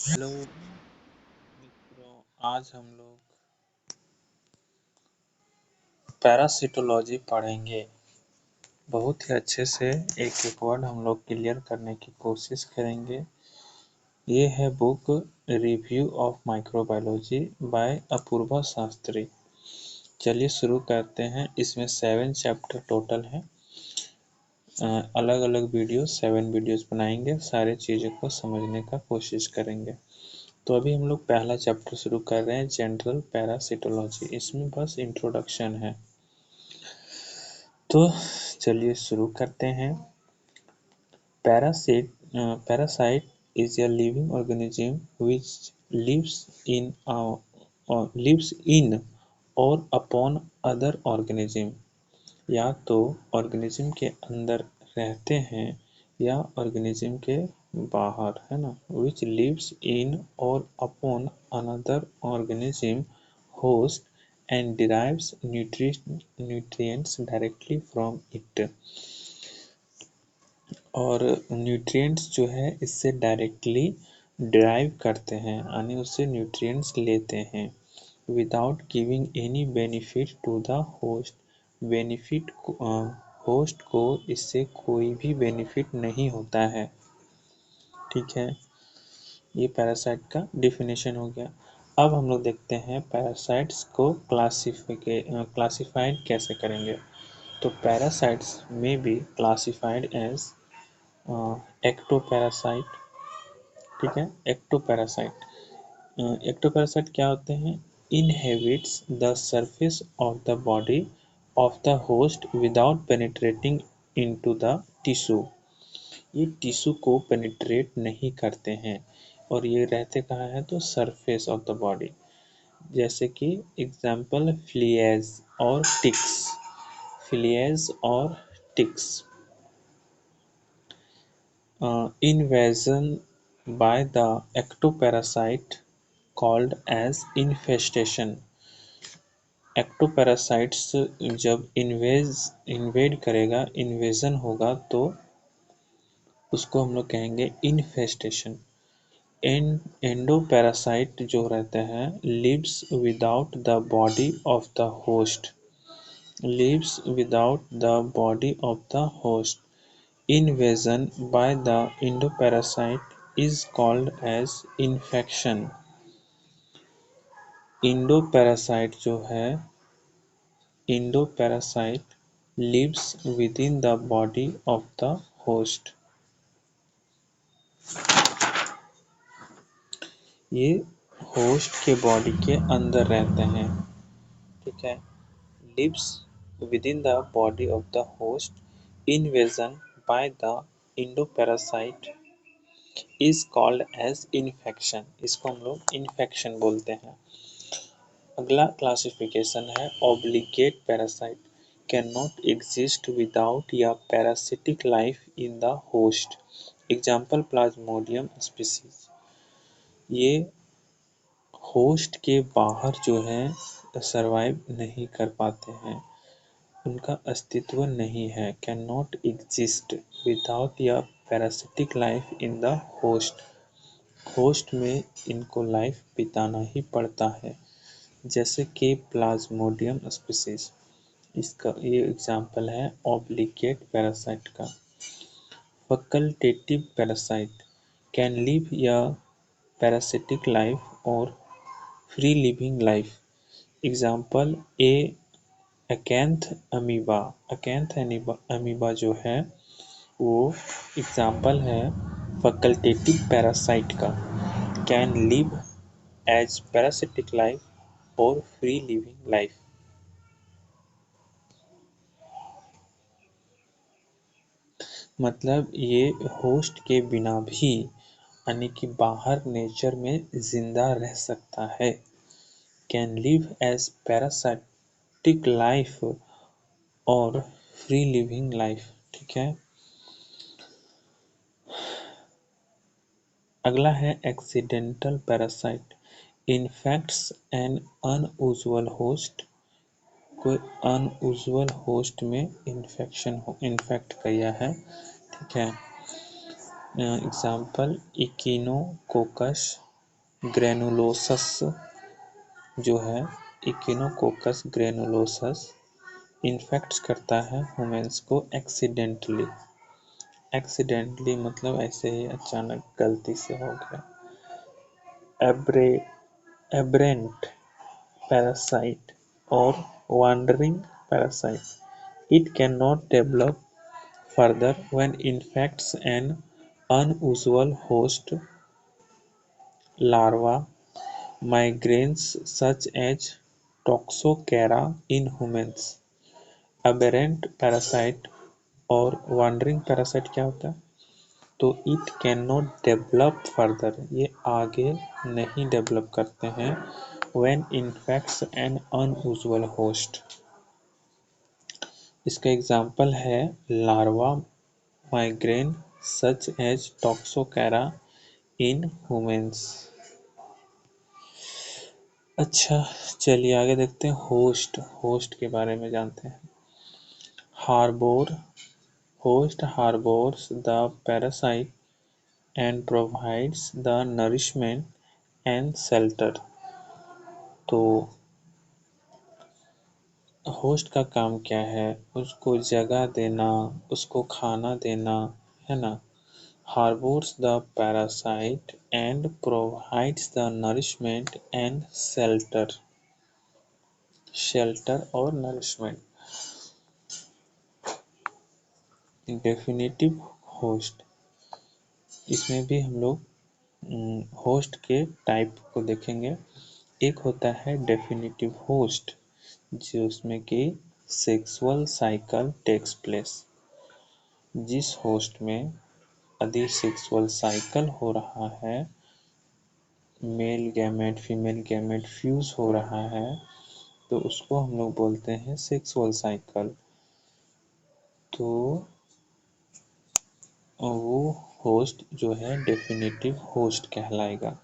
Hello मित्रों, आज हम लोग पैरासिटोलॉजी पढ़ेंगे। बहुत ही अच्छे से एक एक वर्ड हम लोग क्लियर करने की कोशिश करेंगे। ये है book review of microbiology by Apoorva Shastri. चलिए शुरू करते हैं। इसमें 7 चैप्टर टोटल हैं। अलग अलग वीडियो 7 वीडियोस बनाएंगे, सारे चीज़ों को समझने का कोशिश करेंगे। तो अभी हम लोग पहला चैप्टर शुरू कर रहे हैं, जनरल पैरासिटोलॉजी। इसमें बस इंट्रोडक्शन है। तो चलिए शुरू करते हैं। Parasite is a living organism which lives in or upon other organism। या तो ऑर्गेनिज्म के अंदर रहते हैं या ऑर्गेनिज्म के बाहर, है ना। which lives in or upon another organism host and derives nutrients directly from it। और न्यूट्रिएंट्स जो है इससे डायरेक्टली ड्राइव करते हैं, यानी उससे न्यूट्रिएंट्स लेते हैं। Without giving any benefit to the host. Benefit host को इससे कोई भी बेनिफिट नहीं होता है। ठीक है, ये पैरासाइट का डिफिनेशन हो गया। अब हम लोग देखते हैं पैरासाइट्स को क्लासिफाइड कैसे करेंगे। तो पैरासाइट्स में बी क्लासिफाइड एज एक्टोपैरासाइट। ठीक है, एक्टोपैरासाइट। एक्टोपैरासाइट क्या होते हैं? Inhabits the surface of the body of the host without penetrating into the tissue. ये टिश्यू को पेनिट्रेट नहीं करते हैं और ये रहते कहाँ हैं? तो सरफेस ऑफ द बॉडी। जैसे कि एग्जाम्पल फ्लिएज और टिक्स। फ्लिएज और ticks. Invasion by the ectoparasite called as infestation। Ectoparasites जब इन्वेड करेगा, इन्वेजन होगा, तो उसको हम लोग कहेंगे इन्फेस्टेशन। एंडोपैरासाइट जो रहते हैं lives without the body of the host. Lives without the body of the host. Invasion by the endoparasite is called as infection। Endoparasite जो है, endoparasite lives within the body of the host। ये host के body के अंदर रहते हैं। ठीक है, lives within the body of the host। Invasion by the endoparasite is called as infection। इसको हम लोग इन्फेक्शन बोलते हैं। अगला क्लासिफिकेशन है obligate parasite. Can not exist without या parasitic life in the host. Example Plasmodium species. ये host के बाहर जो है सरवाइव नहीं कर पाते हैं, उनका अस्तित्व नहीं है। कैन नॉट एग्जिस्ट विदाउट या parasitic life in the host. Host में इनको लाइफ बिताना ही पड़ता है, जैसे कि प्लाज्मोडियम स्पीसीज। इसका ये एग्जाम्पल है ऑब्लिगेट पैरासाइट का। फैकल्टेटिव पैरासाइट कैन लिव या पैरासिटिक लाइफ और free living life. Example Acanthamoeba. Acanthamoeba जो है वो एग्जाम्पल है फैकल्टेटिव पैरासाइट का। Can live as parasitic life और फ्री लिविंग लाइफ। मतलब ये होस्ट के बिना भी, यानी कि बाहर नेचर में जिंदा रह सकता है। Can live as parasitic life और फ्री लिविंग लाइफ। ठीक है, अगला है accidental parasite. Infects an unusual host. कोई अनयूजुअल होस्ट में इन्फेक्ट किया है। ठीक है, एग्जाम्पल इकिनोकोकस ग्रेनुलोसस जो है, इकिनोकोकस ग्रेनुलोसस इन्फेक्ट करता है ह्यूमन्स को एक्सीडेंटली। एक्सीडेंटली मतलब ऐसे ही अचानक गलती से हो गया। एब्रे एब्रेंट पैरासाइट और wandering parasite. It cannot develop further when infects an unusual host larva migraines such as Toxocara in humans. Aberrant parasite और wandering parasite क्या होता है? तो it can not develop further, ये आगे नहीं डेवलप करते हैं। When infects an unusual host, इसका एग्जाम्पल है larva migrans such as Toxocara in humans. अच्छा, चलिए आगे देखते हैं। होस्ट होस्ट के बारे में जानते हैं। Harbour host harbours the parasite and provides the nourishment and shelter। तो होस्ट का काम क्या है? उसको जगह देना, उसको खाना देना, है ना। Harbours the parasite and provides the nourishment and shelter. Shelter और नरिशमेंट। डेफिनेटिव होस्ट, इसमें भी हम लोग होस्ट के टाइप को देखेंगे। एक होता है डेफिनेटिव होस्ट, जिसमें कि सेक्सुअल साइकिल टेक्स प्लेस। जिस होस्ट में यदि सेक्सुअल साइकिल हो रहा है, male gamete female gamete fuse हो रहा है, तो उसको हम लोग बोलते हैं सेक्सुअल साइकिल। तो वो होस्ट जो है डेफिनेटिव होस्ट कहलाएगा।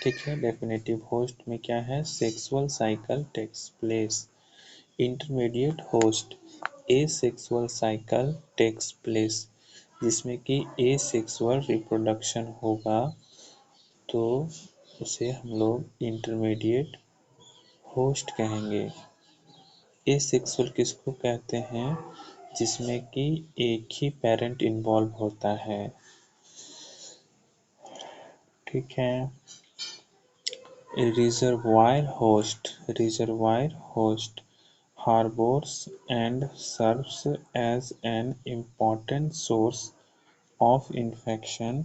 ठीक है, डेफिनेटिव होस्ट में क्या है? Sexual cycle takes place. Intermediate host, asexual cycle takes place, जिसमें कि एसेक्सुअल रिप्रोडक्शन होगा, तो उसे हम लोग इंटरमीडिएट होस्ट कहेंगे। एसेक्सुअल किसको कहते हैं? जिसमें कि एक ही पेरेंट इन्वॉल्व होता है। ठीक है। Reservoir host, reservoir host harbors and serves as an important source of infection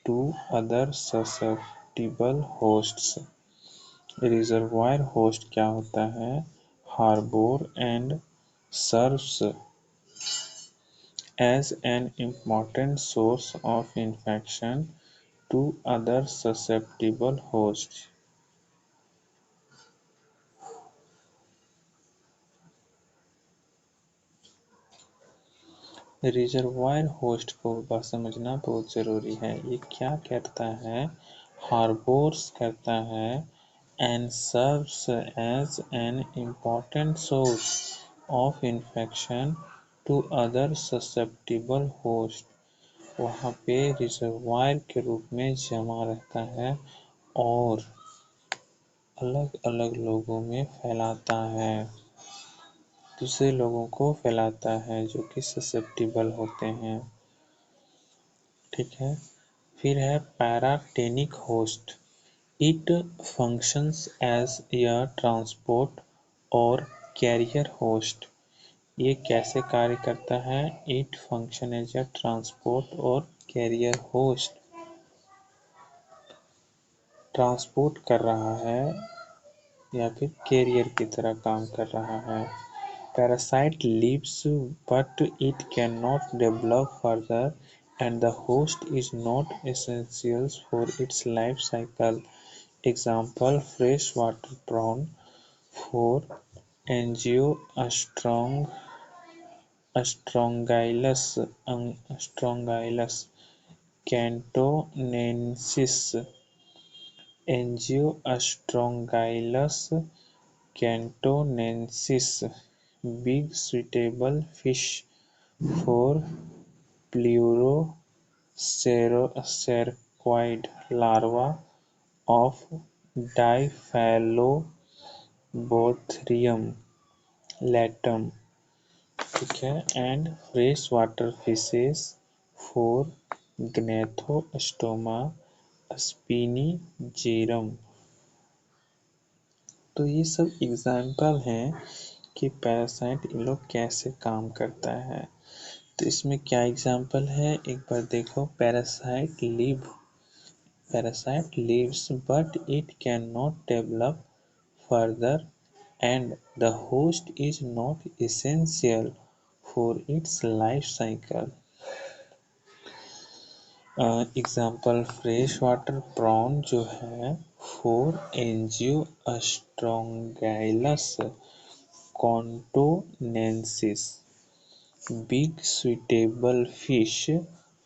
to other susceptible hosts। Reservoir host क्या होता है? Harbour and serves as an important source of infection to other susceptible hosts। Reservoir host को बस समझना बहुत ज़रूरी है। ये क्या करता है? हार्बोर्स करता है and serves as an important source of infection to other susceptible host. वहाँ पे रिजर्वायर के रूप में जमा रहता है और अलग अलग लोगों में फैलाता है, दूसरे लोगों को फैलाता है जो कि ससेप्टिबल होते हैं। ठीक है। फिर है paratenic host. It functions as a transport और कैरियर होस्ट। ये कैसे कार्य करता है? It function as a transport और कैरियर होस्ट। ट्रांसपोर्ट कर रहा है या फिर कैरियर की तरह काम कर रहा है। Parasite lives but it cannot develop further and the host is not essential for its life cycle. Example, freshwater prawn for Angiostrongylos cantonensis. Angiostrongylos cantonensis, big suitable fish for pleurocercoid larva of Diphalobothrium latum, ठीक है, and fresh water fishes for Gnathostoma spinigerum. तो ये सब example हैं कि parasite इन लोग कैसे काम करता है। तो इसमें क्या एग्जाम्पल है, एक बार देखो। Parasite lives but it can not develop further and the host is not essential for its life cycle. Example fresh water prawn जो है for Angiostrongylus cantonensis, big suitable fish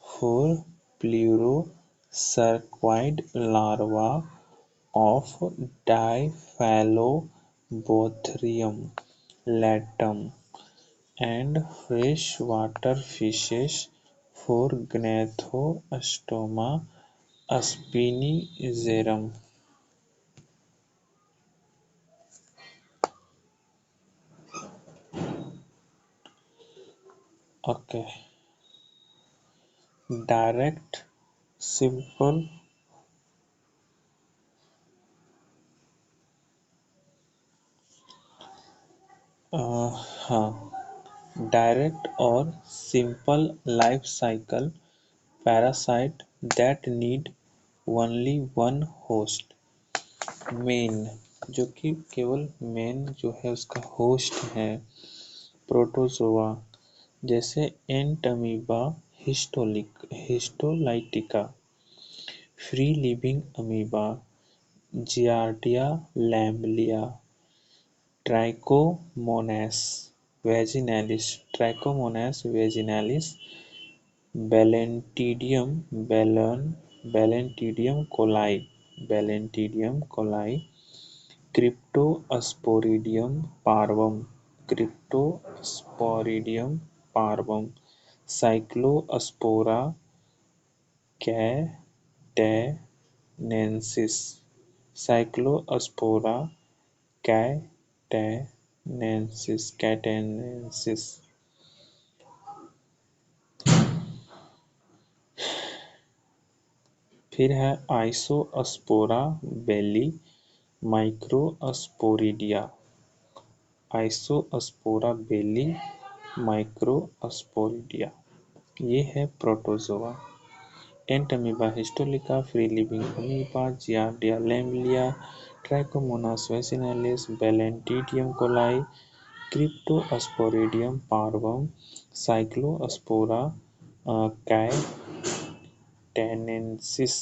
for pleurocercoid larva of Diphalobothrium latum and freshwater fishes for Gnathostoma spinicerum. Okay, direct, simple, हाँ, direct और simple life cycle parasite that need only one host. Main, जो कि केवल main जो है उसका host है। Protozoa जैसे Entamoeba histolytica, free living amoeba Giardia lamblia, Trichomonas vaginalis, Balantidium coli, Cryptosporidium parvum, Cyclospora cayetanensis, Cyclospora cayetanensis. फिर है आइसोस्पोरा बेली माइक्रोस्पोरिडिया, आइसोस्पोरा बेली माइक्रोस्पोरिडिया। ये है protozoa. Entamoeba histolytica, free living amoeba Giardia lamblia, Trichomonas vaginalis, Balantidium coli, Cryptosporidium parvum, Cyclospora cayetanensis,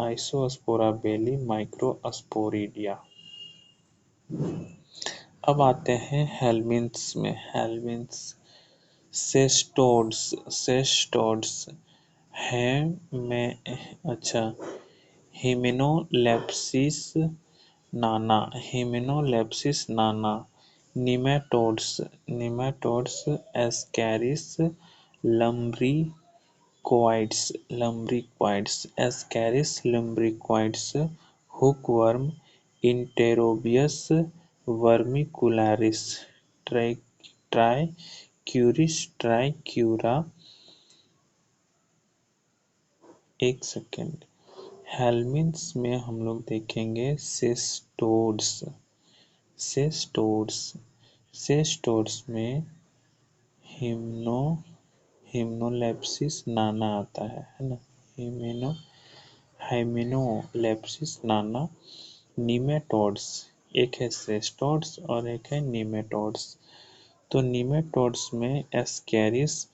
Isospora belli microsporidia. अब आते हैं helminths में। Helminths cestodes Hymenolepis nana, nematodes Ascaris lumbricoides, hookworm Enterobius vermicularis, trichiura. एक second, helminths में हम लोग देखेंगे सेस्टोड्स में हिम्नोलेप्सिस नाना आता है ना, हाइमेनोलेप्सिस नाना। निमेटोड्स, एक है सेस्टोड्स और एक है निमेटोड्स। तो निमेटोड्स में एस्कैरिस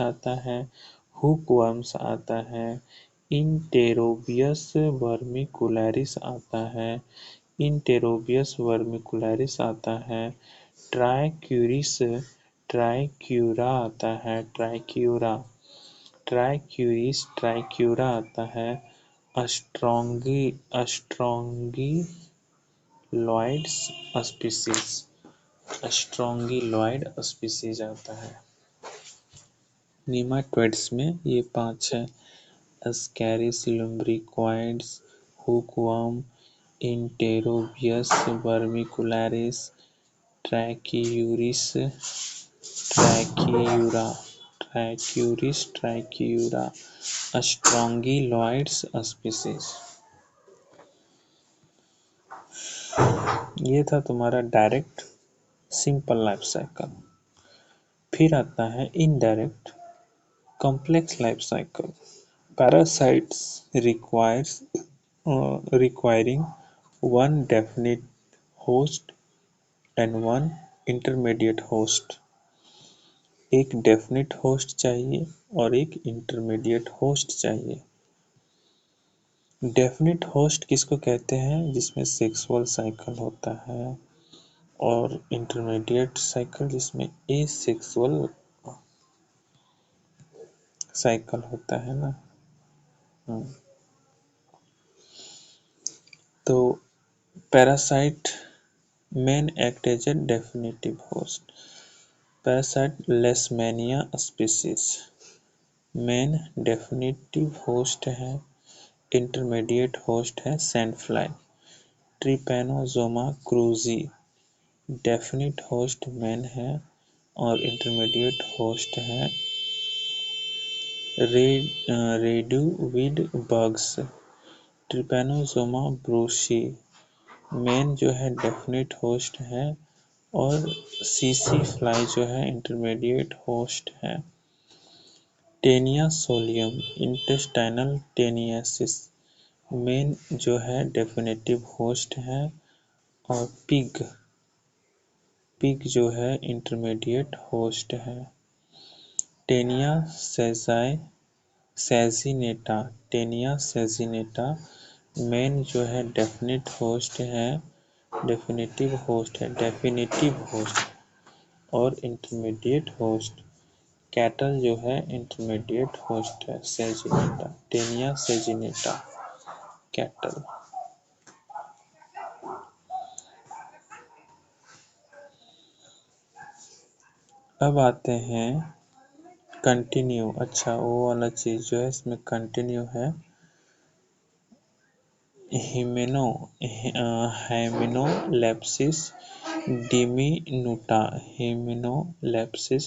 आता है, हुकवर्म्स आता है, इंटेरोबियस वर्मिकुलरिस आता है, ट्राइक्यूरा आता है, ट्राइक्यूरा आता है, स्ट्रोंगिलॉइड स्पीसीज आता है। निमाटोड्स में ये 5 है: एस्केरिस लुम्ब्रिकोइड्स, हुकवर्म, इंटेरोबियस वर्मिकुलरिस, ट्रैक्यूरिस ट्रैक्यूरा ट्रैक्यूरा स्ट्रोंगिलॉइड्स स्पीसीज। ये था तुम्हारा डायरेक्ट सिंपल लाइफ साइकिल। फिर आता है indirect complex life cycle. Parasites requiring one definite host and one intermediate host। एक डेफिनेट होस्ट चाहिए और एक इंटरमीडिएट होस्ट चाहिए। डेफिनेट होस्ट किसको कहते हैं? जिसमें सेक्सुअल साइकिल होता है, और इंटरमीडिएट साइकिल जिसमें एसेक्सुअल साइकिल होता है ना। तो parasite man act as a definitive host. Parasite Leishmania species man definitive host है, इंटरमीडिएट होस्ट है sand fly. Trypanosoma cruzi definite host man है और इंटरमीडिएट होस्ट है रेड्यूविड बग्स। ट्रिपैनोसोमा ब्रूसी मेन जो है डेफिनेट होस्ट है और सीसी फ्लाई जो है इंटरमीडिएट होस्ट है। Taenia solium intestinal taeniasis main जो है डेफिनेटिव होस्ट है और पिग जो है इंटरमीडिएट होस्ट है। टेनिया सेजिनेटा मेन जो है डेफिनेटिव होस्ट और इंटरमीडिएट होस्ट। कैटल जो है इंटरमीडिएट होस्ट है, सेजिनेटा टेनिया सेजिनेटा कैटल। अब आते हैं कंटिन्यू। अच्छा, वो वाला चीज जो है इसमें कंटिन्यू है। हेमिनोलेप्सिस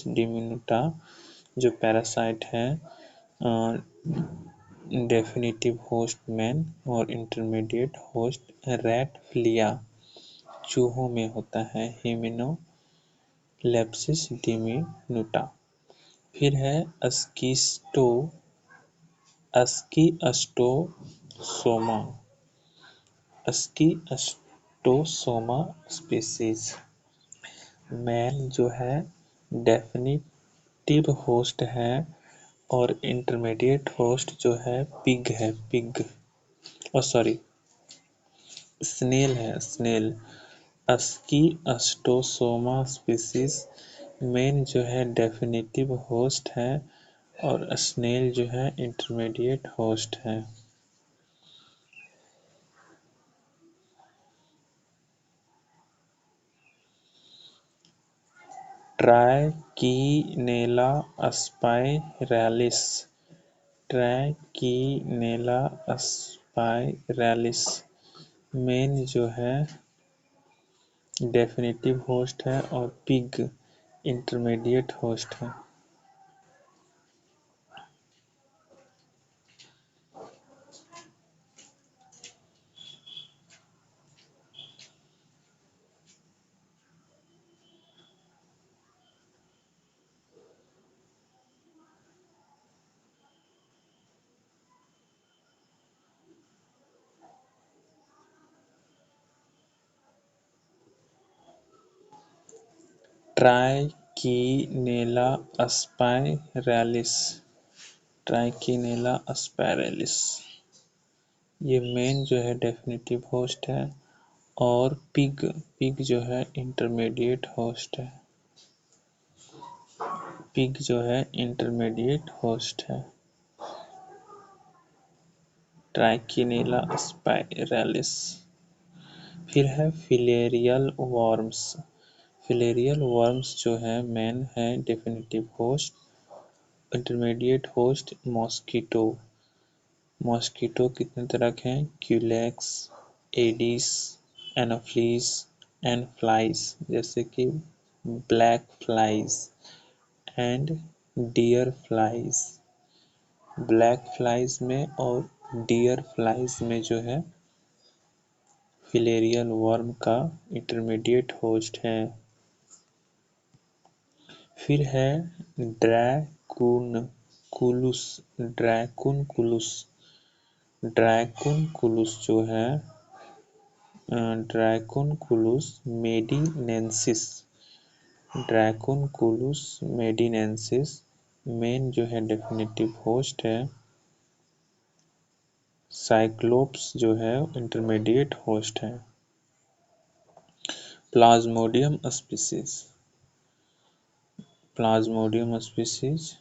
डिमिनुटा जो पैरासाइट है, डेफिनेटिव होस्ट मैन और इंटरमीडिएट होस्ट रैट फ्लिया चूहों में होता है हेमिनोलेप्सिस डिमिनुटा। फिर है अस्कीस्टोसोमा स्पीसीज मैन जो है डेफिनेटिव होस्ट है और इंटरमीडिएट होस्ट जो है पिग स्नेल। अस्कीस्टोसोमा स्पीसीज मेन जो है डेफिनेटिव होस्ट है और स्नेल जो है इंटरमीडिएट होस्ट है। ट्राइकीनेला स्पाइरैलिस मेन जो है डेफिनेटिव होस्ट है और पिग इंटरमीडिएट होस्ट है। ट्राइकीनेला स्पाइरैलिस ये मेन जो है डेफिनेटिव होस्ट है और पिग जो है इंटरमीडिएट होस्ट है। ट्राइकीनेला स्पाइरैलिस। फिर है फिलेरियल वर्म्स जो है मेन है definitive host intermediate host mosquito. Mosquito कितने तरह के हैं? Culex, Aedes, Anopheles and flies, जैसे कि black flies and deer flies. Black flies में और डियर फ्लाइज में जो है फिलेरियल वर्म का इंटरमीडिएट होस्ट है। फिर है ड्रैकुनकुलस। ड्रैकुनकुलस ड्रैकुनकुलस जो है ड्रैकुनकुलस मेडिनेंसिस। ड्रैकुनकुलस मेडिनेंसिस मेन जो है डेफिनेटिव होस्ट है। साइक्लोप्स जो है इंटरमीडिएट होस्ट है। Plasmodium species. Plasmodium species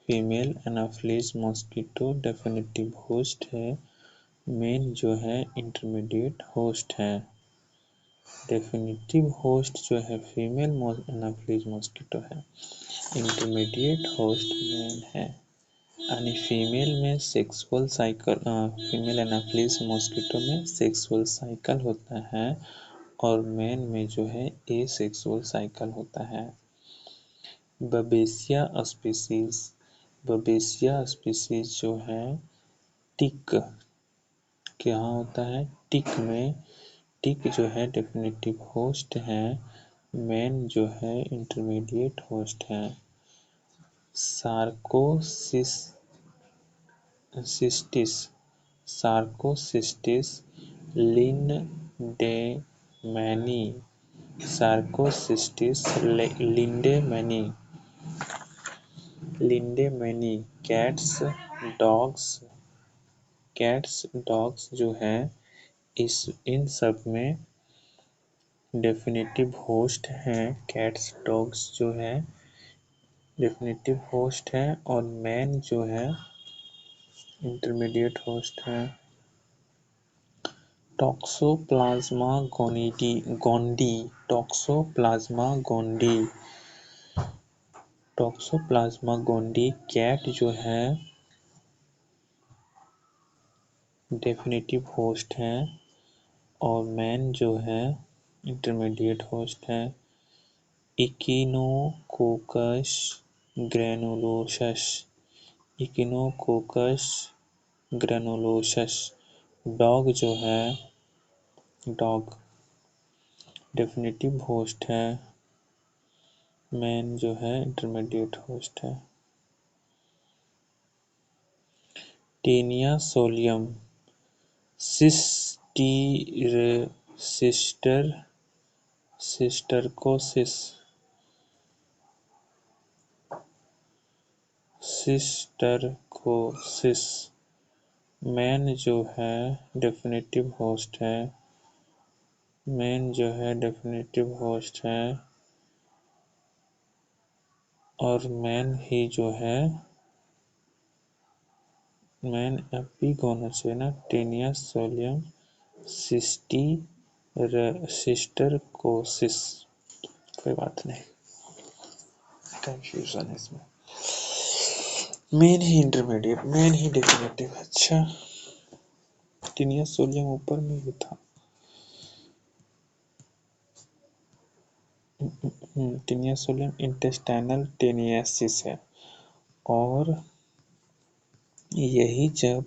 female Anopheles mosquito definitive host है। मेन जो है इंटरमीडिएट होस्ट है। डेफिनेटिव होस्ट जो है फीमेल एनाफिलिस मॉस्किटो है। इंटरमीडिएट होस्ट मेन है। यानी फीमेल में sexual cycle, female Anopheles mosquito में सेक्सुअल साइकिल होता है और मेन में जो है एसेक्सुअल साइकिल होता है। बबेसिया स्पीसीज। बबेसिया स्पीसीज जो है टिक क्या होता है? टिक में टिक जो है डेफिनेटिव होस्ट है। मेन जो है इंटरमीडिएट होस्ट है। सार्कोसिस्टिस। सार्कोसिस्टिस लिंडेमैनी। सार्कोसिस्टिस लिंडेमैनी। लिंडेमैनी कैट्स डॉग्स जो है इन सब में डेफिनेटिव होस्ट हैं। कैट्स डॉग्स जो है डेफिनेटिव होस्ट है और मैन जो है इंटरमीडिएट होस्ट है। Toxoplasma gondii. Toxoplasma gondii. Toxoplasma gondii cat जो है डेफिनेटिव होस्ट है और मैन जो है इंटरमीडिएट होस्ट है। Echinococcus granulosus. Echinococcus granulosus dog definitive host है। मैन जो है इंटरमीडिएट होस्ट है। Taenia solium cysticercosis. Cysticercosis man जो है डेफिनेटिव होस्ट है। मेन जो है डेफिनेटिव होस्ट है और मैन ही जो है मैन एपिक होना चाहिए ना। Taenia solium cysticercosis. कोई बात नहीं, कंफ्यूजन है इसमें। मेन ही इंटरमीडिएट, मेन ही डेफिनेटिव। अच्छा, टेनिया सोलियम ऊपर में ही था। टेनिया सोलियम इंटेस्टाइनल टेनियासिस है और यही जब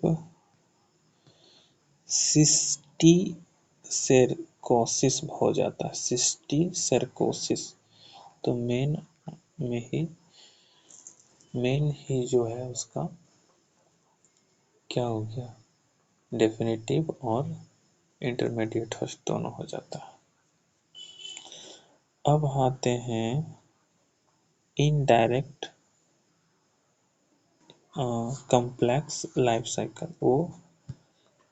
सिस्टीसेरकोसिस हो जाता है, सिस्टीसेरकोसिस, तो मेन ही जो है उसका क्या हो गया? डेफिनेटिव और इंटरमीडिएट होस्ट दोनों हो जाता है। अब आते हैं इनडायरेक्ट कॉम्प्लेक्स लाइफ साइकिल। वो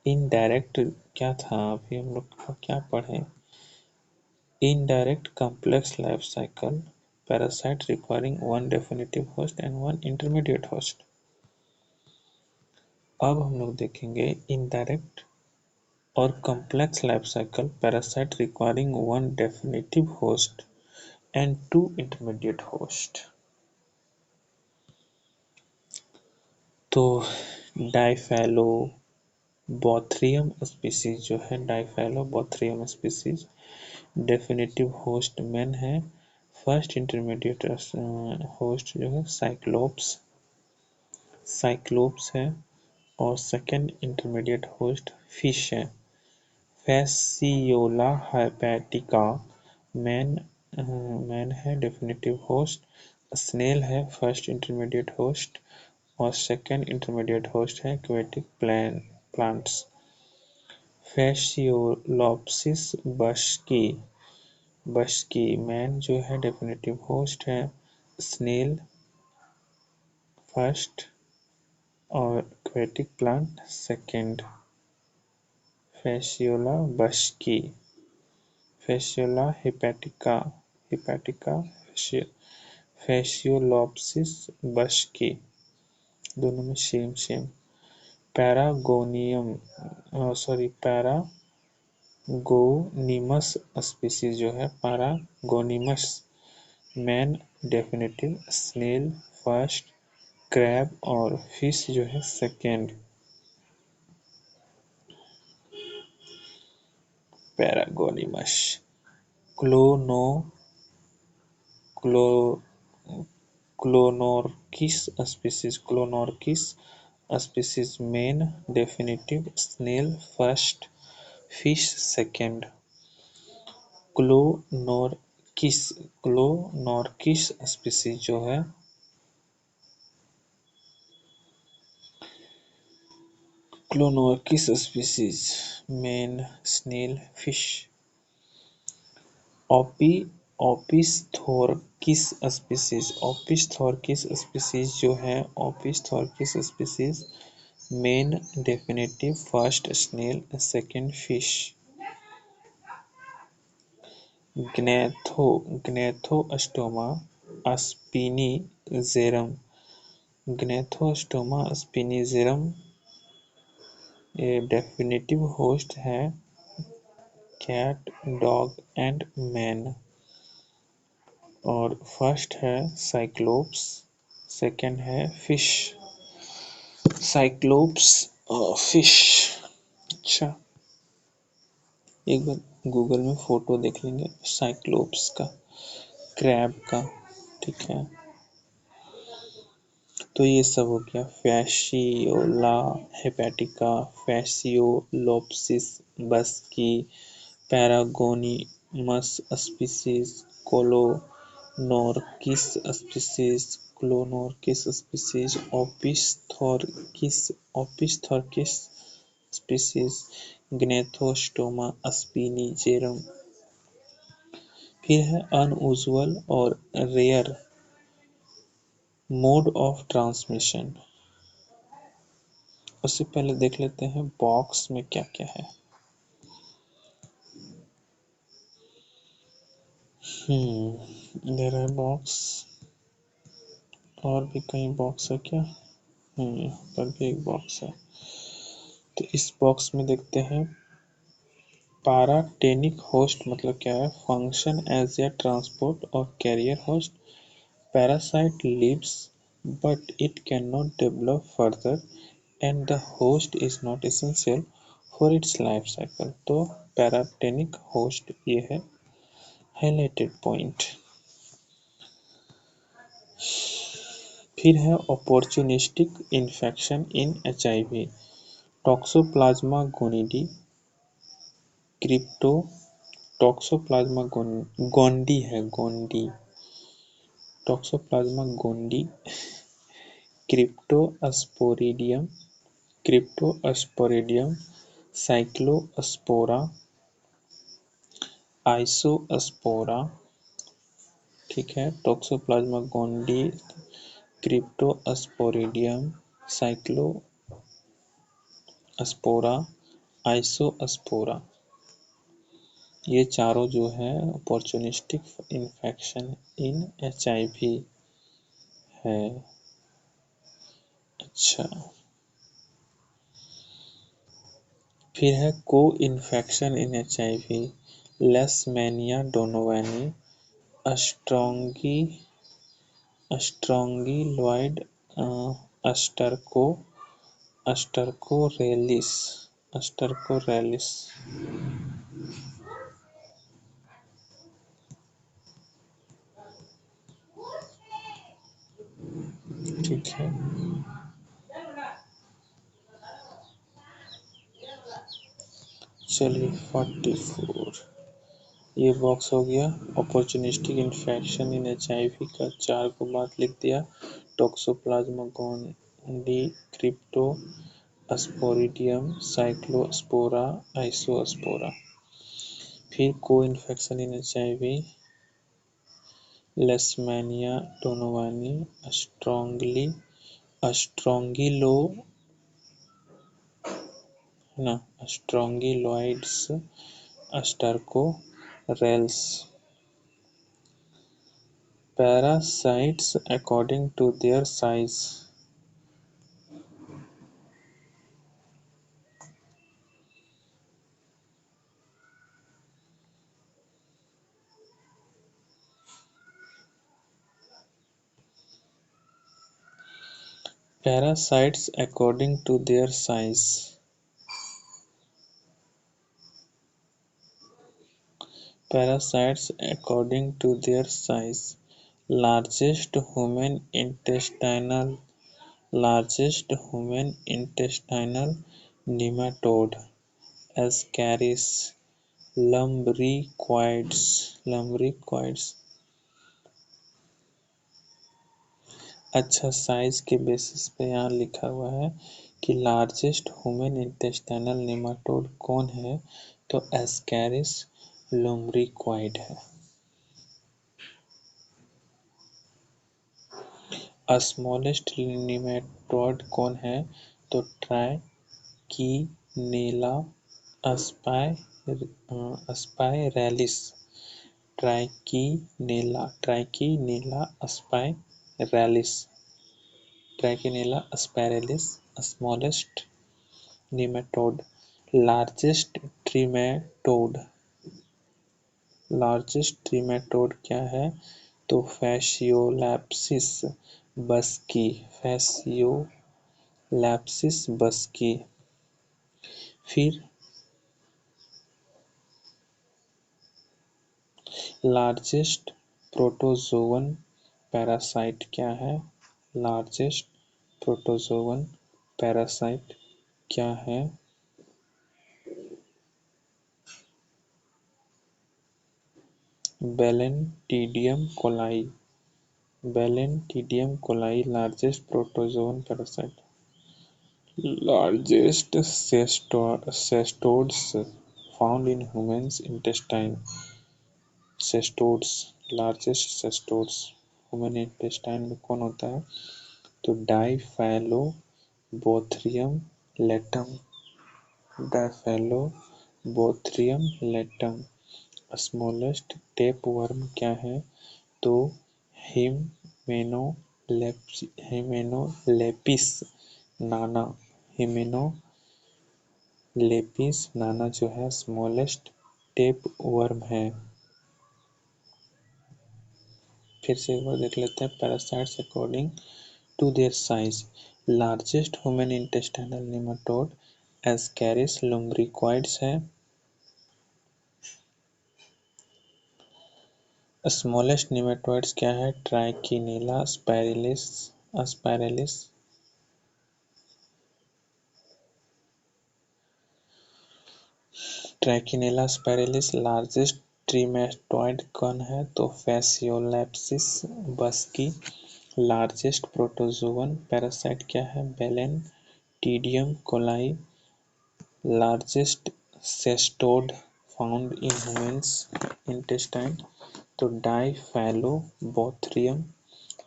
इनडायरेक्ट क्या था? अभी हम लोग क्या पढ़े? Indirect complex life cycle parasite requiring one definitive host and one intermediate host. अब हम लोग देखेंगे इनडायरेक्ट और complex life cycle parasite requiring one definitive host and two intermediate host. तो डाइफैलोबोथ्रियम स्पीसीज जो है, Diphyllobothrium species definitive host man है। First intermediate host जो है साइक्लोप्स है, और सेकंड इंटरमीडिएट होस्ट फिश है। फैसियोला हेपेटिका मैन मैन है डेफिनेटिव होस्ट। स्नेल है फर्स्ट इंटरमीडिएट होस्ट, और सेकंड इंटरमीडिएट होस्ट है aquatic plants. Fasciolopsis buski man जो है डेफिनेटिव होस्ट है। स्नेल फर्स्ट और aquatic plant second. Fasciola buski, Fasciola hepatica, Fasciolopsis buski, दोनों में सेम। पैरागोनिमस स्पीसीज जो है, Paragonimus man definitive, snail first, crab और फिश जो है सेकेंड। पैरागोनिमस क्लोनो क्लो Clonorchis species man definitive, snail first, fish second. क्लोनोर्किस species जो है, Clonorchis species man, snail fish. Opisthorchis species जो है, Opisthorchis species man definitive, first snail second fish. Gnathostoma spinigerum ये डेफिनेटिव होस्ट है कैट, डॉग एंड मैन, और first है Cyclops, second है fish. Cyclops और फिश। अच्छा, एक बार गूगल में फोटो देख लेंगे साइक्लोप्स का, क्रैब का, ठीक है। तो ये सब हो गया Fasciola hepatica, Fasciolopsis buski, Paragonimus species, Clonorchis species, Opisthorchis species, Gnathostoma spinigerum. फिर है अनयूजुअल और रेयर मोड ऑफ ट्रांसमिशन। उससे पहले देख लेते हैं बॉक्स में क्या क्या है। इधर है बॉक्स, और भी कई बॉक्स है क्या? यहाँ पर भी एक बॉक्स है। तो इस बॉक्स में देखते हैं पाराटेनिक होस्ट मतलब क्या है। फंक्शन एज ए ट्रांसपोर्ट और carrier host. Parasite lives but it can not develop further and the host is not essential for its life cycle. तो पैराटेनिक होस्ट ये है हाईलाइटेड पॉइंट। फिर है opportunistic infection in HIV। Toxoplasma gondii, crypto Toxoplasma gondii है, gondii, Toxoplasma gondii, Cryptosporidium, Cyclospora, Isospora, ठीक है। Toxoplasma gondii, Cryptosporidium, Cyclospora, Isospora, ये चारों जो है अपॉर्चुनिस्टिक इन्फेक्शन इन HIV है। अच्छा, फिर है को इन्फेक्शन इन HIV। लेशमैनिया डोनोवानी, स्ट्रोंगिलॉइड अस्टरको अस्टरकोरेलिस अस्टरकोरेलिस। ठीक है, चलिए 44 ये बॉक्स हो गया। अपॉर्चुनिस्टिक इन्फेक्शन इन HIV का 4 को बात लिख दिया। Toxoplasma gondii, Cryptosporidium, Cyclospora, Isospora. फिर को इन्फेक्शन इन HIV, लेशमैनिया टोनोवानी, स्ट्रोंगिलो है ना, स्ट्रोंगिलोइड्स, अस्टरकोरेल्स। Parasites according to their size. Parasites according to their size. Parasites according to their size. Largest human intestinal nematode. Ascaris lumbricoides। अच्छा, साइज के basis पे यहाँ लिखा हुआ है कि लार्जेस्ट ह्यूमन इंटेस्टाइनल नेमाटोड कौन है, तो एस्कैरिस लुम्ब्रिक्वाइड है। स्मॉलेस्ट नेमाटोड कौन है, तो ट्राइकीनेला स्पाइरैलिस। ट्राइकीनेला स्पाइरैलिस स्मॉलेस्ट नेमाटोड। लार्जेस्ट ट्रीमेटोड क्या है, तो फैसियोलैप्सिस बस्की। फिर लार्जेस्ट प्रोटोजोवन पैरासाइट क्या है, लार्जेस्ट प्रोटोजोवन पैरासाइट क्या है, Balantidium coli largest protozoan parasite. Largest cestodes found in humans intestine। Largest cestodes human intestine में कौन होता है, तो डाइफैलोबोथ्रियम लेटम। स्मॉलेस्ट टेपवर्म क्या है, तो हिमेनोलेपिस नाना जो है स्मॉलेस्ट टेपवर्म है। फिर से एक बार देख लेते हैं। Parasites according to their size. Largest human intestinal nematode Ascaris lumbricoides है। स्मॉलेस्ट नेमाटोइड्स क्या है, ट्राइकीनेला स्पाइरैलिस। लार्जेस्ट ट्रीमेटोइड कौन है, तो Fasciolopsis buski. Largest protozoan parasite क्या है, Balantidium coli. Largest cestode found in humans intestine, तो डाइफैलोबोथ्रियम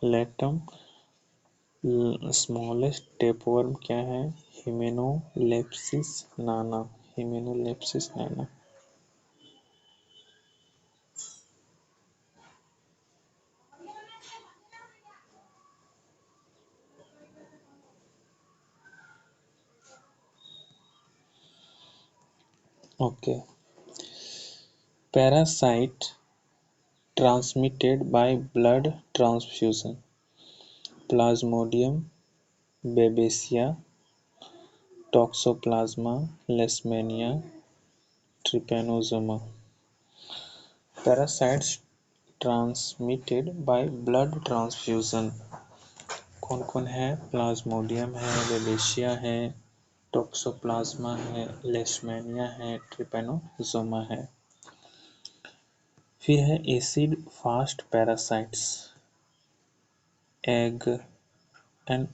लेटम। स्मॉलेस्ट टेपवर्म क्या है, Hymenolepis nana. Okay. Parasite transmitted by blood transfusion। Plasmodium Babesia, Toxoplasma, Leishmania, Trypanosoma. Parasites transmitted by blood transfusion कौन कौन है? Plasmodium है, बेबेशिया है, toxoplasma है, लेशमैनिया है, ट्रिपैनोसोमा है। फिर है acid fast parasites, egg and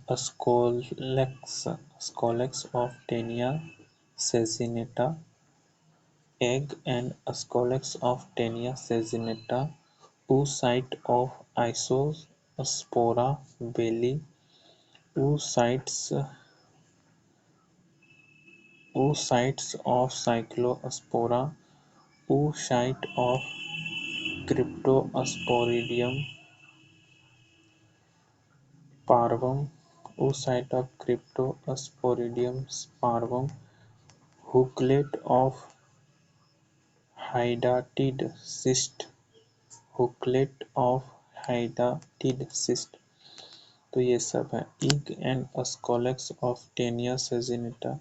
scolex of Taenia saginata, egg and scolex of Taenia saginata, oocyte of Isospora belli, oocytes oocytes of Cyclospora, oocyte of Cryptosporidium parvum, oocyte of Cryptosporidium parvum, hooklet of hydatid cyst, hooklet of hydatid cyst। तो ये सब है। Egg and scolex of Taenia saginata,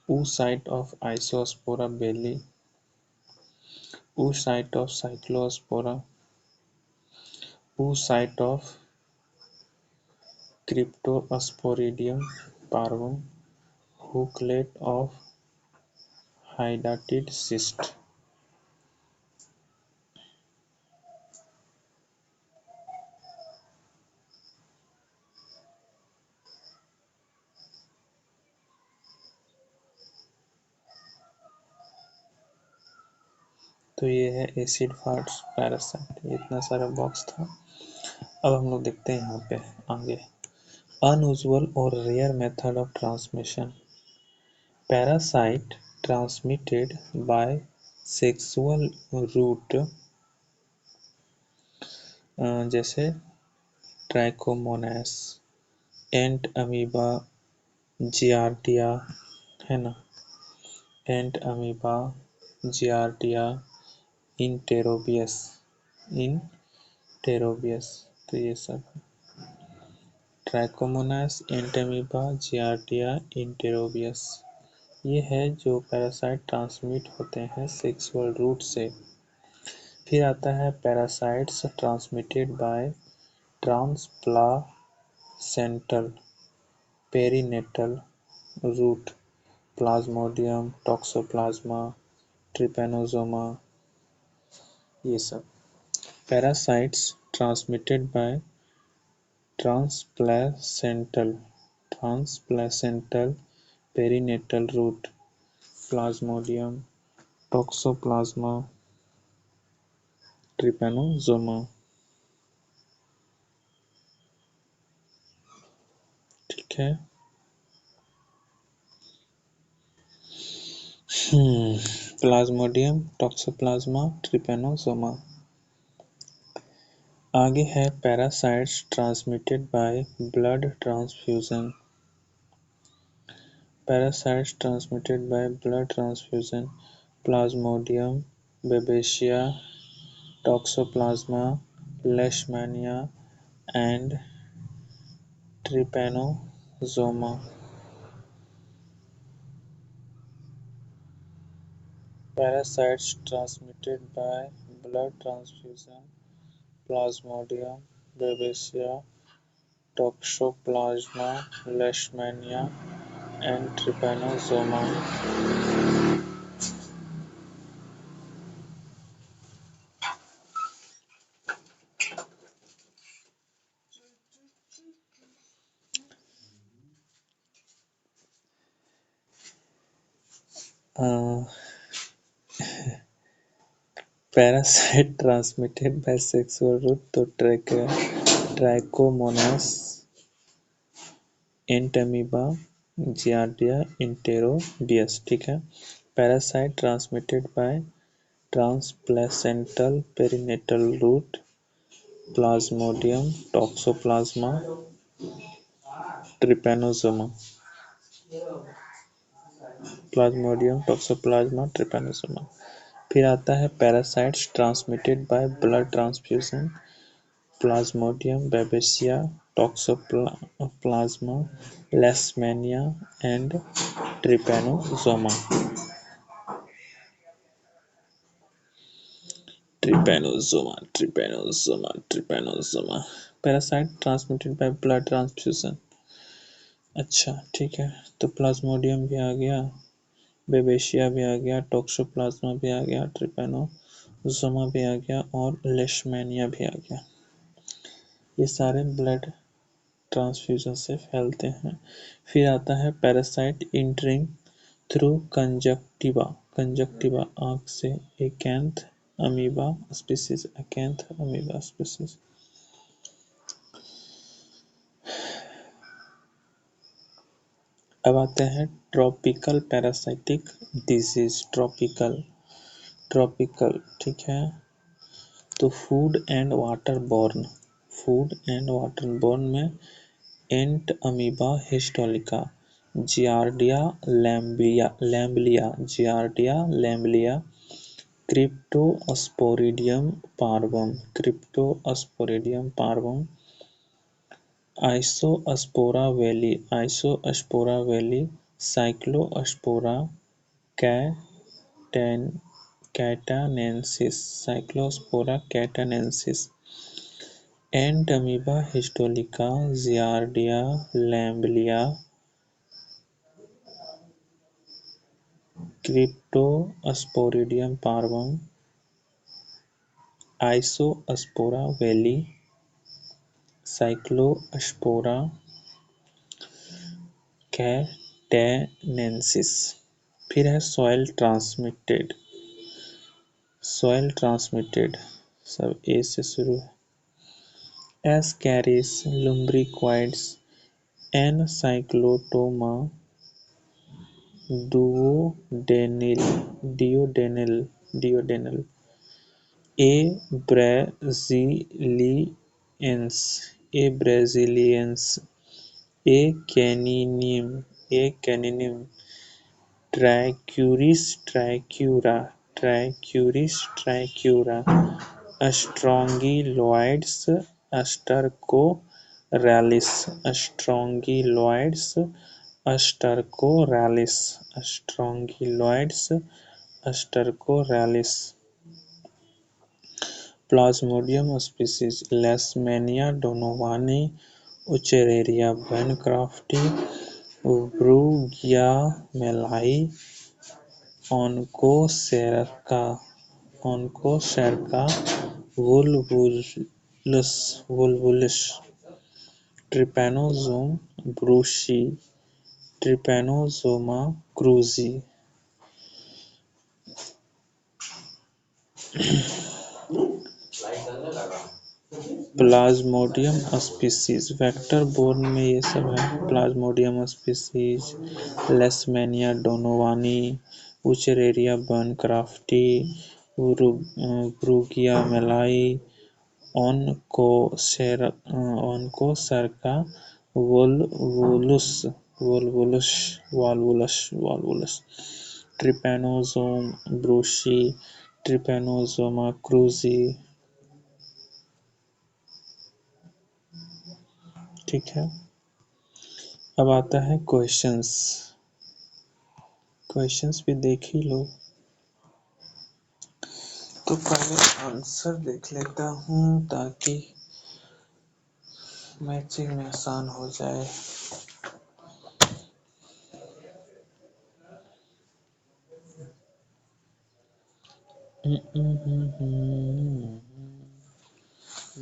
oocyte of Isospora belli, oocyte of Cyclospora, oocyte of Cryptosporidium parvum, hooklet of hydatid cyst। तो ये है acid fast parasite. इतना सारा box था। अब हम लोग देखते हैं यहाँ पे आगे, अनयूजुअल और rare method of transmission. Parasite transmitted by sexual route, जैसे ट्राइकोमोनास, एंट अमीबा, जियार्डिया, है ना, एंट अमीबा, जियार्डिया, इंटेरोबियस, इंटेरोबियस। तो ये सब ट्राइकोमोनास, एंट अमीबा, जियार्डिया, इंटेरोबियस, ये है जो पैरासाइट ट्रांसमिट होते हैं सेक्सुअल रूट से। फिर आता है parasites transmitted by transplacental perinatal route, Plasmodium, Toxoplasma, Trypanosoma, ये सब। Parasites transmitted by transplacental perinatal route, Plasmodium, Toxoplasma, Trypanosoma. ठीक है। Plasmodium, Toxoplasma, Trypanosoma. आगे है parasites transmitted by blood transfusion. Parasites transmitted by blood transfusion, Plasmodium, Babesia, Toxoplasma, Leishmania and Trypanosoma. Parasites transmitted by blood transfusion, Plasmodium, Babesia, Toxoplasma, Leishmania, and Trypanosoma। Parasite transmitted by sexual route तो Trichomonas, Entamoeba, Giardia, Enterobius. ठीक है। Parasite transmitted by transplacental perinatal route, Plasmodium, Toxoplasma, Trypanosoma. Plasmodium, Toxoplasma, Trypanosoma. फिर आता है parasites transmitted by blood transfusion, Plasmodium, Babesia, Toxoplasma, Leishmania, and Trypanosoma. Trypanosoma. Parasite transmitted by blood transfusion. अच्छा ठीक है, तो Plasmodium भी आ गया, बेबेशिया भी आ गया, टोक्सोप्लाज्मा भी आ गया, ट्रिपेनोसोमा भी आ गया और लेशमैनिया भी आ गया। ये सारे ब्लड ट्रांसफ्यूजन से फैलते हैं। फिर आता है parasite entering through conjunctiva. Conjunctiva आँख से, Acanthamoeba species, Acanthamoeba species. अब आते हैं ट्रॉपिकल पैरासाइटिक डिजीज। ट्रॉपिकल ठीक है, तो food and water borne. Food and water borne में Entamoeba histolytica, Giardia lamblia, Cryptosporidium parvum, Isospora belli, Cyclospora cayetanensis, Entamoeba histolytica, Giardia lamblia, Cryptosporidium parvum, Isospora belli, Cyclospora cayetanensis. फिर है soil transmitted, सब A से शुरू है। Ascaris lumbricoides, Ancylostoma duodenale, A braziliense, A caninum, trichiura, Strongyloides, stercoralis. Plasmodium species, Leishmania donovani, Wuchereria bancrofti, Brugia malayi, Onchocerca volvulus, Trypanosoma brucei, Trypanosoma cruzi. Plasmodium species vector borne में ये सब है। Plasmodium species, Leishmania donovani, Wuchereria bancrofti, Brugia malayi, Onchocerca volvulus, Trypanosoma brucei, Trypanosoma cruzi. ठीक है, अब आता है questions भी देख ही लो। तो पहले आंसर देख लेता हूँ ताकि मैचिंग में आसान हो जाए।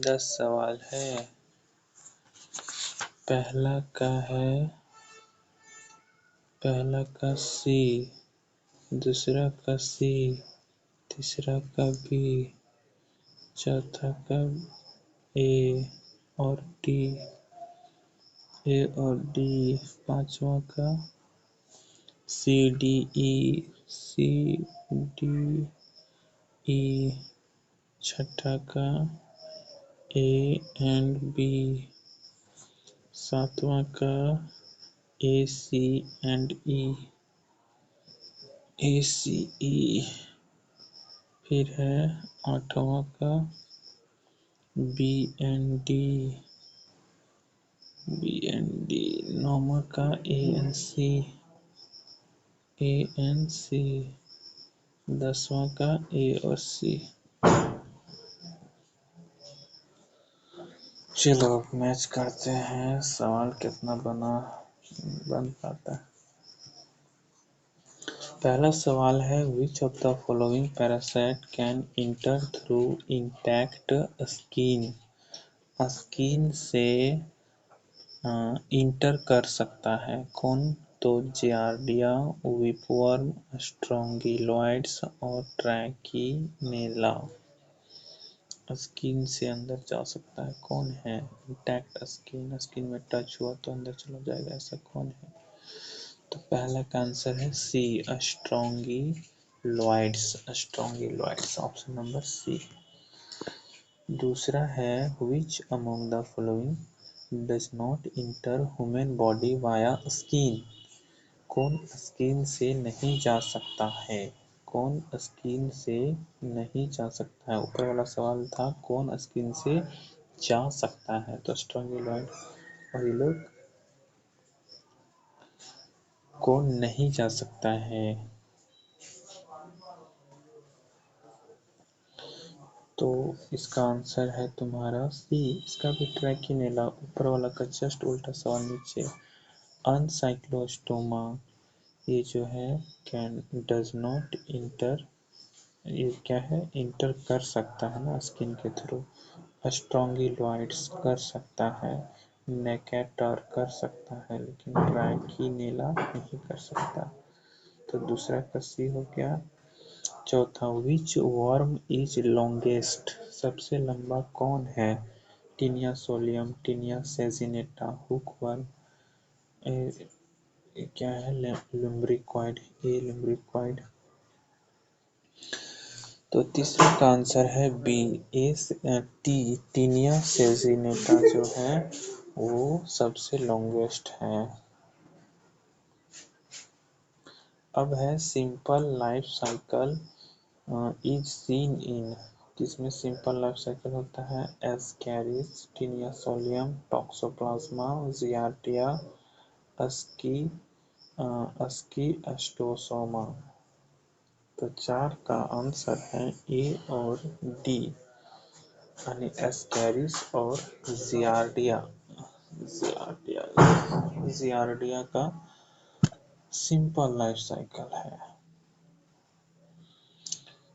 दस सवाल है। पहला का सी, दूसरा का सी, तीसरा का बी, चौथा का ए और डी, पांचवा का सी डी ई, छठा का ए एंड बी, सातवां का ए सी एंड ई, फिर है आठवां का B and D, B and D, नौमा का A N C, A N C, 10वां का ए और सी। चलो अब मैच करते हैं, सवाल कितना बन पाता है। पहला सवाल है, which of the following parasite can inter through intact skin, skin से इंटर कर सकता है कौन? तो जियार्डिया, विपवर्म, स्ट्रोंगिलॉइड्स और ट्रैकिनेला। स्किन से अंदर जा सकता है, कौन है? इंटैक्ट स्किन, स्किन में टच हुआ तो अंदर चला जाएगा, ऐसा कौन है? तो पहला का आंसर है सी, स्ट्रोंगिलॉइड्स, स्ट्रोंगिलॉइड्स, ऑप्शन नंबर सी। दूसरा है, which among the following does not enter human body via skin, कौन स्किन से नहीं जा सकता है? कौन स्किन से नहीं जा सकता है? ऊपर वाला सवाल था कौन स्किन से जा सकता है, तो स्ट्रोंगिलॉइड, और ये लोग कौन नहीं जा सकता है? तो इसका आंसर है तुम्हारा सी, इसका भी ट्रैकिनेला। ऊपर वाला का जस्ट उल्टा सवाल नीचे, अनसाइक्लोस्टोमा, ये जो है कैन डज नॉट इंटर, ये क्या है? इंटर कर सकता है ना स्किन के थ्रू। स्ट्रोंगिलॉइड्स कर सकता है, नेकेटर कर सकता है, लेकिन ट्रैकिनेला नहीं कर सकता। तो दूसरा का सी हो गया। चौथा, विच वर्म इज लॉन्गेस्ट, सबसे लंबा कौन है? Taenia solium, Taenia saginata, hookworm, क्या है? लुम्ब्रिकॉइड, ए लुम्ब्रिकॉइड। तो तीसरे का आंसर है बी, टीनिया सेजिनेटा जो है वो सबसे लॉन्गेस्ट है। अब है, simple life cycle is seen in, किसमें सिंपल लाइफ साइकिल होता है? Ascaris, Taenia solium, Toxoplasma, Giardia, Schistosoma. तो चार का आंसर है ए और डी, यानी एस्कैरिस और जियार्डिया। जियार्डिया का सिंपल लाइफ साइकिल है।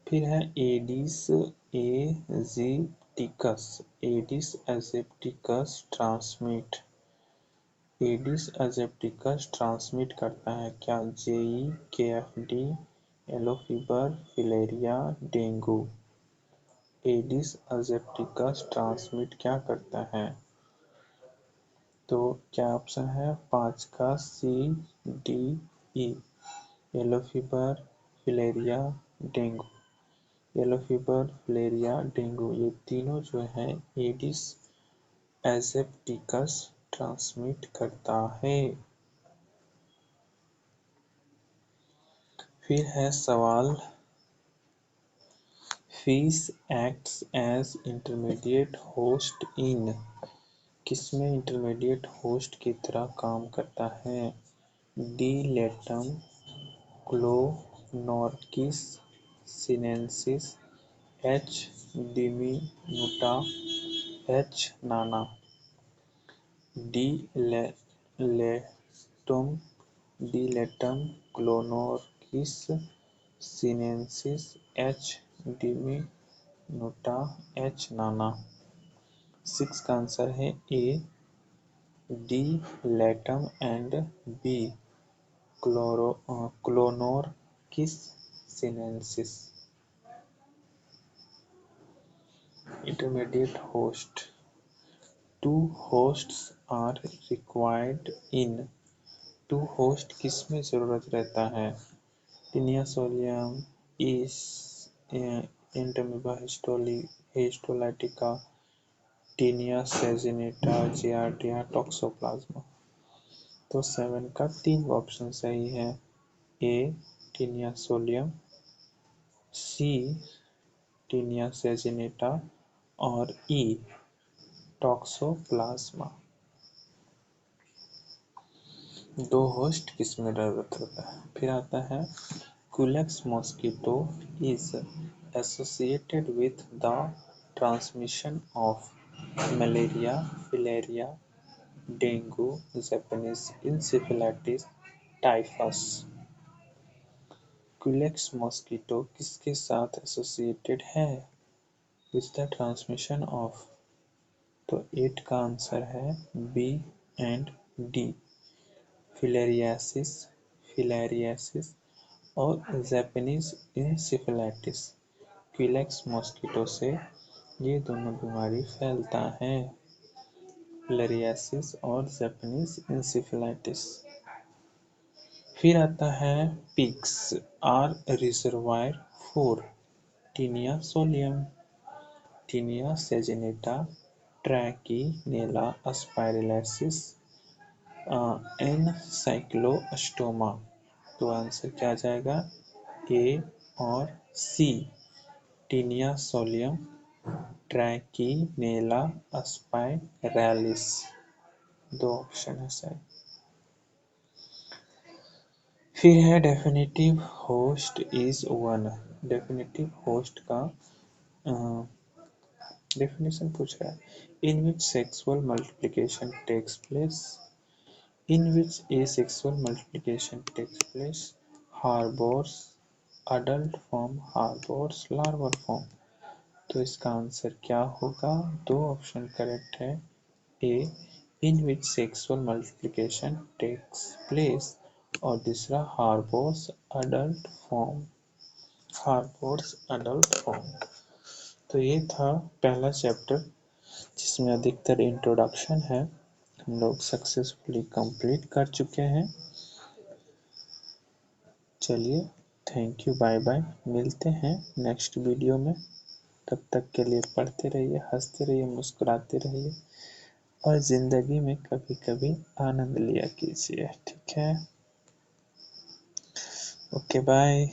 फिर है Aedes aegypti, Aedes aegypti transmit, Aedes aegypti transmit करता है क्या? JE, KFD, yellow fever, filaria, dengue. Aedes aegypti transmit क्या करता है? तो क्या ऑप्शन है? 5 का C, D, E, yellow fever, filaria, dengue. Yellow fever, filaria, dengue, ये तीनों जो है एडिस एसेप्टिकस ट्रांसमिट करता है। फिर है सवाल, fish acts as intermediate host in, किसमें इंटरमीडिएट होस्ट की तरह काम करता है? D latum, Clonorchis sinensis, H diminuta, H nana. D latum, D latum, Clonorchis sinensis, H diminuta, H nana. 6 का आंसर है A, D latum and B Clonorchis sinensis. Intermediate host, two hosts are required in, two host किसमें ज़रूरत रहता है? Taenia solium, इस Entamoeba histolytica, Taenia saginata, Giardia, Toxoplasma. तो 7 का 3 option सही है, ए टीनिया सोलियम, सी टीनिया सेजिनेटा और ई टॉक्सोप्लाज्मा। दो होस्ट किसमें रहता है? फिर आता है Culex mosquito is associated with the transmission of malaria, filaria, dengue, Japanese encephalitis, typhus. Culex mosquito किसके साथ एसोसिएटेड है? विथ द ट्रांसमिशन ऑफ, तो 8 का आंसर है B and D, filariasis, filariasis और जापानीज इंसेफेलाइटिस। क्यूलेक्स मॉस्किटो से ये दोनों बीमारी फैलता है, फिलेरियासिस और जापानीज इंसेफेलाइटिस। फिर आता है pigs are reservoir for Taenia solium, Taenia saginata, Trichinella spiralis, Ancylostoma. तो आंसर क्या आ जाएगा? ए और सी, टीनिया सोलियम, ट्रैकीनेला स्पाइरलिस। दो ऑप्शन है सही। फिर है definitive host is one. Definitive host का डेफिनेशन पूछ रहा है। In which sexual multiplication takes place, in which asexual multiplication takes place, harbors adult form, harbors larval form। तो इसका आंसर क्या होगा? दो ऑप्शन करेक्ट है। ए, इन which sexual multiplication takes place, और दूसरा हार्बोर्स अडल्ट फॉर्म, हार्बोर्स अडल्ट फॉर्म। तो ये था पहला चैप्टर जिसमें अधिकतर इंट्रोडक्शन है, हम लोग सक्सेसफुली कंप्लीट कर चुके हैं। चलिए, थैंक यू, बाय बाय, मिलते हैं नेक्स्ट वीडियो में। तब तक के लिए पढ़ते रहिए, हंसते रहिए, मुस्कुराते रहिए और ज़िंदगी में कभी कभी आनंद लिया कीजिए। ठीक है, ओके बाय।